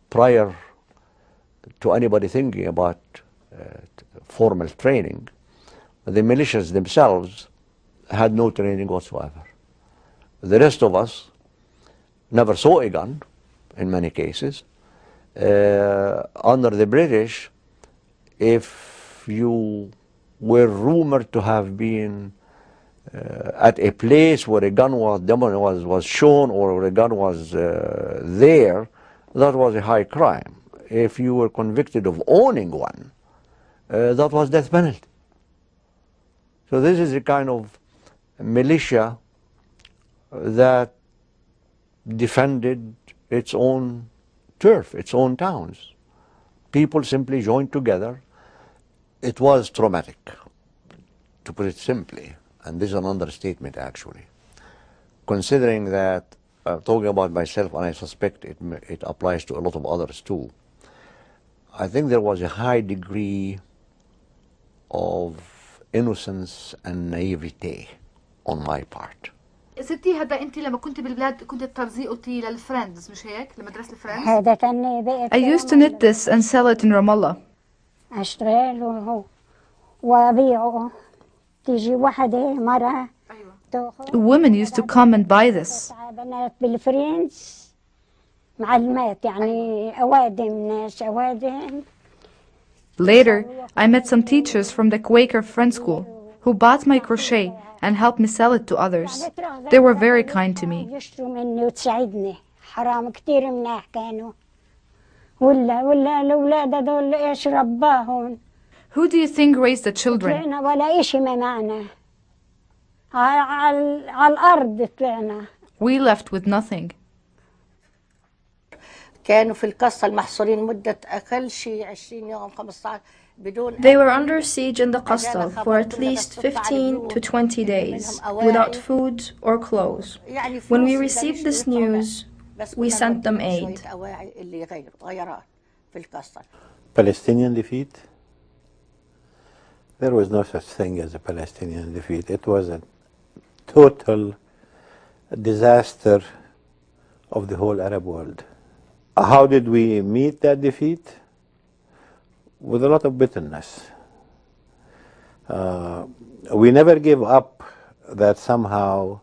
prior to anybody thinking about formal training, the militias themselves had no training whatsoever. The rest of us never saw a gun, in many cases. Under the British, if you were rumored to have been at a place where a gun was shown or a gun was there, that was a high crime. If you were convicted of owning one, that was death penalty. So this is a kind of militia that defended its own turf, its own towns. People simply joined together. It was traumatic, to put it simply, and this is an understatement actually, considering that, talking about myself, and I suspect it applies to a lot of others too, I think there was a high degree of innocence and naivete on my part. ستي هذا انت لما كنت بالبلاد كنت ترزقتي للفريندز مش هيك لمدرسه الفريندز؟ هذا كان بيت I used to knit this and sell it in Ramallah. اشتري له وابيعه تيجي وحده مرة تاخذ. Women used to come and buy this. بنات بالفريندز معلمات يعني اوادم ناس اوادم. Later, I met some teachers from the Quaker Friend School who bought my crochet and helped me sell it to others. They were very kind to me. يشتروا مني وتساعدني حرام كثير مناح كانوا ولا الأولاد هذول إيش رباهم. Who do you think raised the children? طلعنا ولا إشي ما معنا على الأرض طلعنا. We left with nothing. كانوا في القصة المحصورين مدة أقل شيء 20 يوم 15. They were under siege in the Qastal for at least 15 to 20 days, without food or clothes. When we received this news, we sent them aid. Palestinian defeat? There was no such thing as a Palestinian defeat. It was a total disaster of the whole Arab world. How did we meet that defeat? With a lot of bitterness. We never gave up that somehow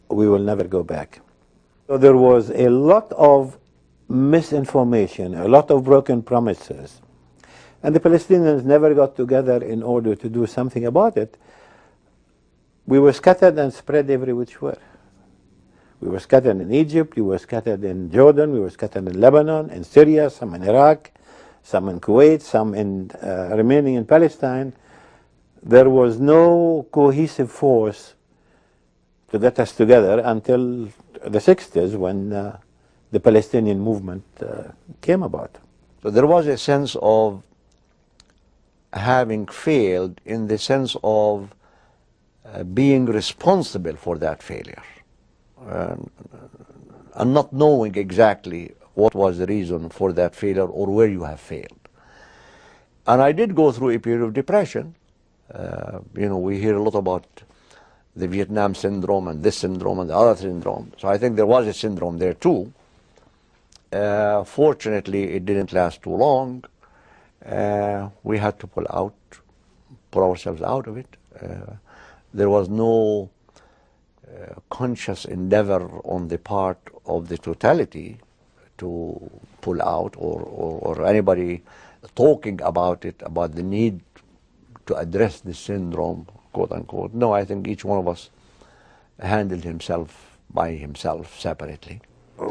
we will never go back. So there was a lot of misinformation, a lot of broken promises. And the Palestinians never got together in order to do something about it. We were scattered and spread every which way. We were scattered in Egypt, we were scattered in Jordan, we were scattered in Lebanon, in Syria, some in Iraq, some in Kuwait, some in remaining in Palestine. There was no cohesive force to get us together until the 60s when the Palestinian movement came about. So there was a sense of having failed in the sense of being responsible for that failure and not knowing exactly what was the reason for that failure or where you have failed. And I did go through a period of depression. We hear a lot about the Vietnam syndrome and this syndrome and the other syndrome. So I think there was a syndrome there too. Fortunately, it didn't last too long. We had to pull ourselves out of it. There was no conscious endeavor on the part of the totality to pull out or anybody talking about it, about the need to address the syndrome, quote unquote. No, I think each one of us handled himself by himself separately.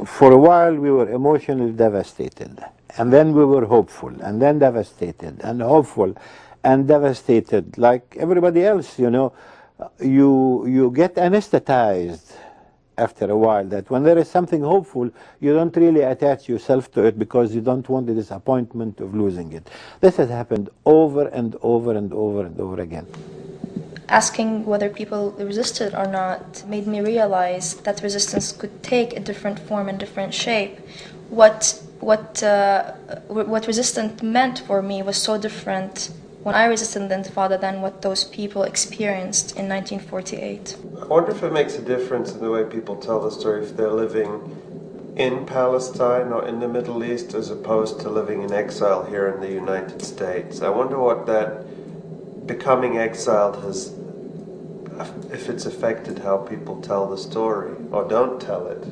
For a while we were emotionally devastated, and then we were hopeful, and then devastated, and hopeful, and devastated, like everybody else, you get anesthetized after a while, that when there is something hopeful, you don't really attach yourself to it because you don't want the disappointment of losing it. This has happened over and over and over and over again. Asking whether people resisted or not made me realize that resistance could take a different form and different shape. What resistance meant for me was so different when I resisted the Intifada than what those people experienced in 1948. I wonder if it makes a difference in the way people tell the story if they're living in Palestine or in the Middle East as opposed to living in exile here in the United States. I wonder what that becoming exiled has, if it's affected how people tell the story or don't tell it.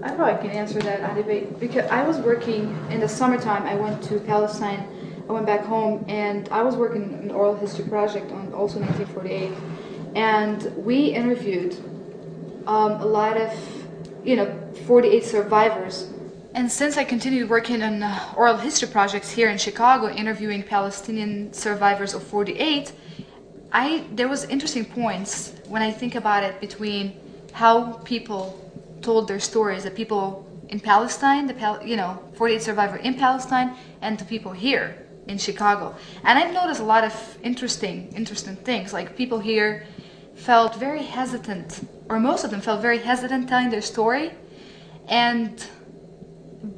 I probably can answer that, Adibay, because I was working in the summertime. I went to Palestine. I went back home, and I was working on an oral history project on also 1948, and we interviewed a lot of 48 survivors. And since I continued working on oral history projects here in Chicago, interviewing Palestinian survivors of 48, there was interesting points when I think about it between how people told their stories, the people in Palestine, 48 survivor in Palestine, and the people here in Chicago. And I've noticed a lot of interesting things, like people here felt very hesitant, or most of them felt very hesitant telling their story.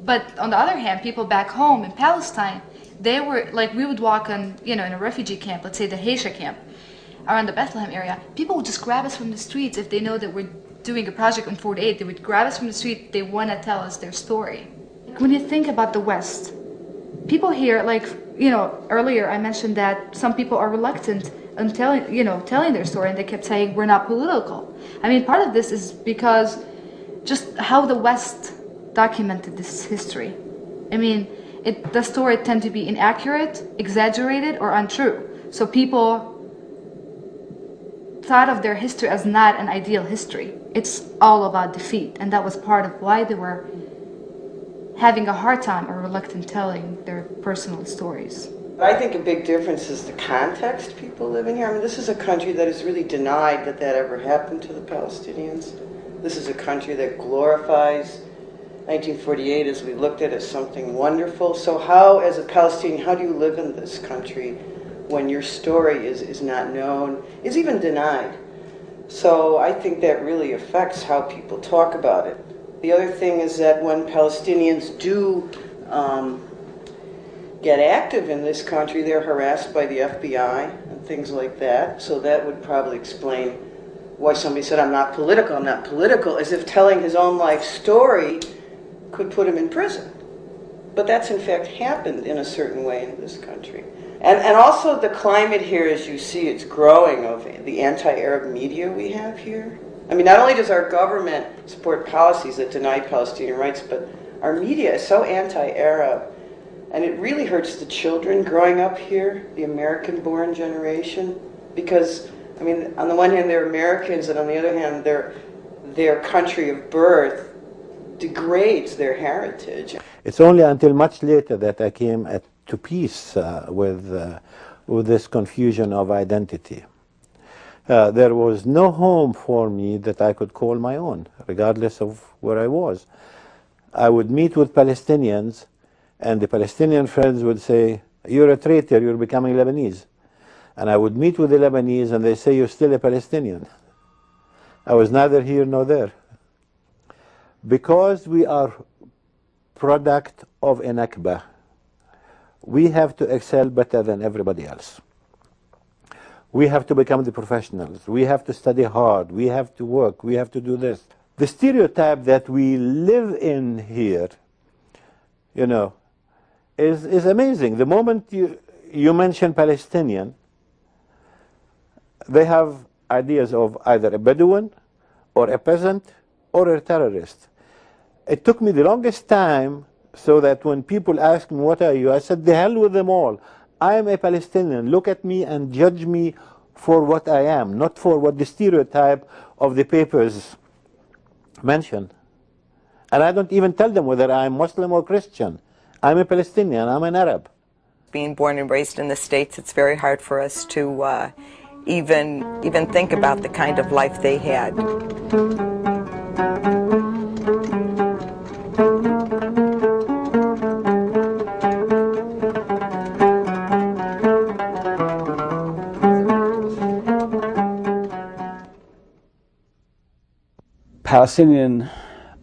But on the other hand, people back home in Palestine, they were like, we would walk on, in a refugee camp, let's say the Haisha camp, around the Bethlehem area. People would just grab us from the streets if they know that we're doing a project on 48. They would grab us from the street. They want to tell us their story. When you think about the West, people here, earlier I mentioned that some people are reluctant on telling their story, and they kept saying we're not political. I mean, part of this is because just how the West documented this history. I mean, the story tend to be inaccurate, exaggerated, or untrue. So people thought of their history as not an ideal history. It's all about defeat, and that was part of why they were having a hard time or reluctant telling their personal stories. I think a big difference is the context people live in here. I mean, this is a country that has really denied that ever happened to the Palestinians. This is a country that glorifies 1948, as we looked at, as something wonderful. So how, as a Palestinian, how do you live in this country when your story is not known, is even denied? So I think that really affects how people talk about it. The other thing is that when Palestinians do get active in this country, they're harassed by the FBI and things like that. So that would probably explain why somebody said, I'm not political, as if telling his own life story could put him in prison. But that's in fact happened in a certain way in this country. And also the climate here, as you see, it's growing of the anti-Arab media we have here. I mean, not only does our government support policies that deny Palestinian rights, but our media is so anti-Arab. And it really hurts the children growing up here, the American-born generation, because, I mean, on the one hand, they're Americans, and on the other hand, their country of birth degrades their heritage. It's only until much later that I came to peace with this confusion of identity. There was no home for me that I could call my own, regardless of where I was. I would meet with Palestinians, and the Palestinian friends would say, you're a traitor, you're becoming Lebanese. And I would meet with the Lebanese, and they say, you're still a Palestinian. I was neither here nor there. Because we are product of a Nakba, we have to excel better than everybody else. We have to become the professionals. We have to study hard. We have to work. We have to do this. The stereotype that we live in here, is amazing. The moment you mention Palestinian, they have ideas of either a Bedouin or a peasant or a terrorist. It took me the longest time so that when people ask me, what are you? I said, the hell with them all. I am a Palestinian. Look at me and judge me for what I am, not for what the stereotype of the papers mention. And I don't even tell them whether I'm Muslim or Christian. I'm a Palestinian. I'm an Arab. Being born and raised in the States, it's very hard for us to even think about the kind of life they had. Palestinian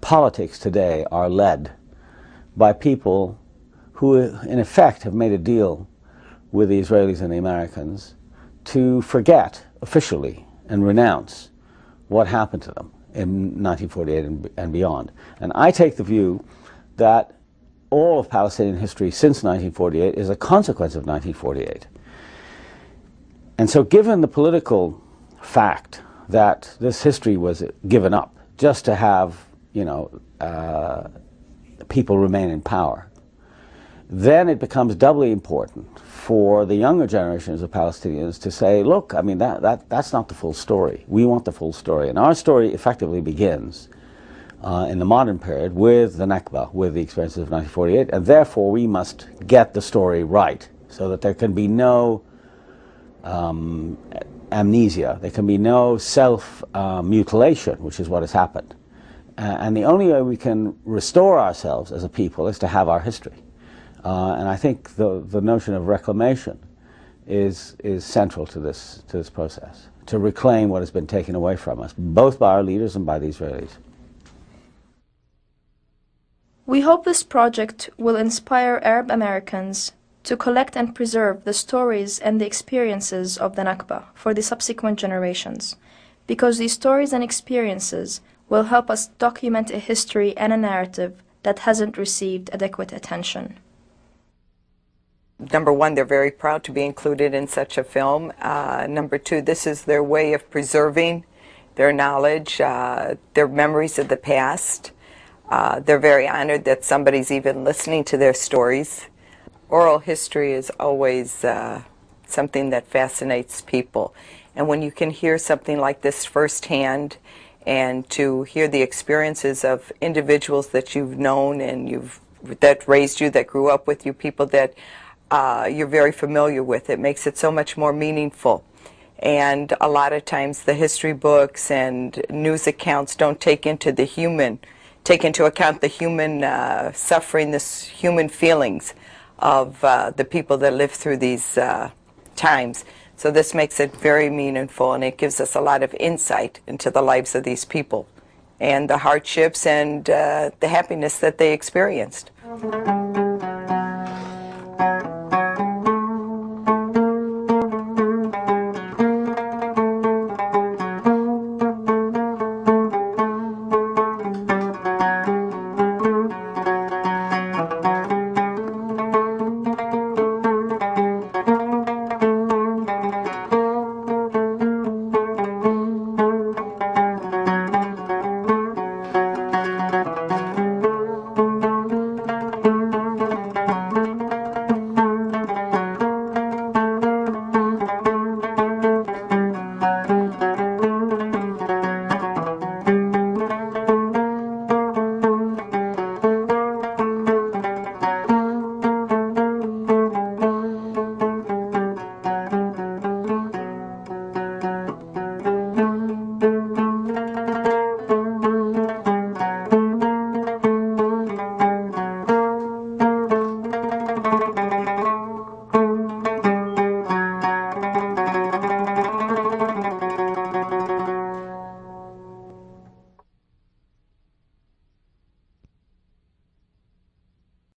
politics today are led by people who, in effect, have made a deal with the Israelis and the Americans to forget officially and renounce what happened to them in 1948 and beyond. And I take the view that all of Palestinian history since 1948 is a consequence of 1948. And so given the political fact that this history was given up just to have, people remain in power, then it becomes doubly important for the younger generations of Palestinians to say, look, I mean, that's not the full story. We want the full story. And our story effectively begins in the modern period with the Nakba, with the experiences of 1948, and therefore we must get the story right so that there can be no amnesia, there can be no self-mutilation, which is what has happened. And the only way we can restore ourselves as a people is to have our history. And I think the notion of reclamation is central to this process, to reclaim what has been taken away from us, both by our leaders and by the Israelis. We hope this project will inspire Arab Americans to collect and preserve the stories and the experiences of the Nakba for the subsequent generations, because these stories and experiences will help us document a history and a narrative that hasn't received adequate attention. Number one, they're very proud to be included in such a film. Number two, this is their way of preserving their knowledge, their memories of the past. They're very honored that somebody's even listening to their stories. Oral history is always something that fascinates people. And when you can hear something like this firsthand, and to hear the experiences of individuals that you've known and that raised you, that grew up with you, people that you're very familiar with, it makes it so much more meaningful. And a lot of times the history books and news accounts don't take into account the human suffering, the human feelings of the people that live through these times. So this makes it very meaningful, and it gives us a lot of insight into the lives of these people and the hardships and the happiness that they experienced.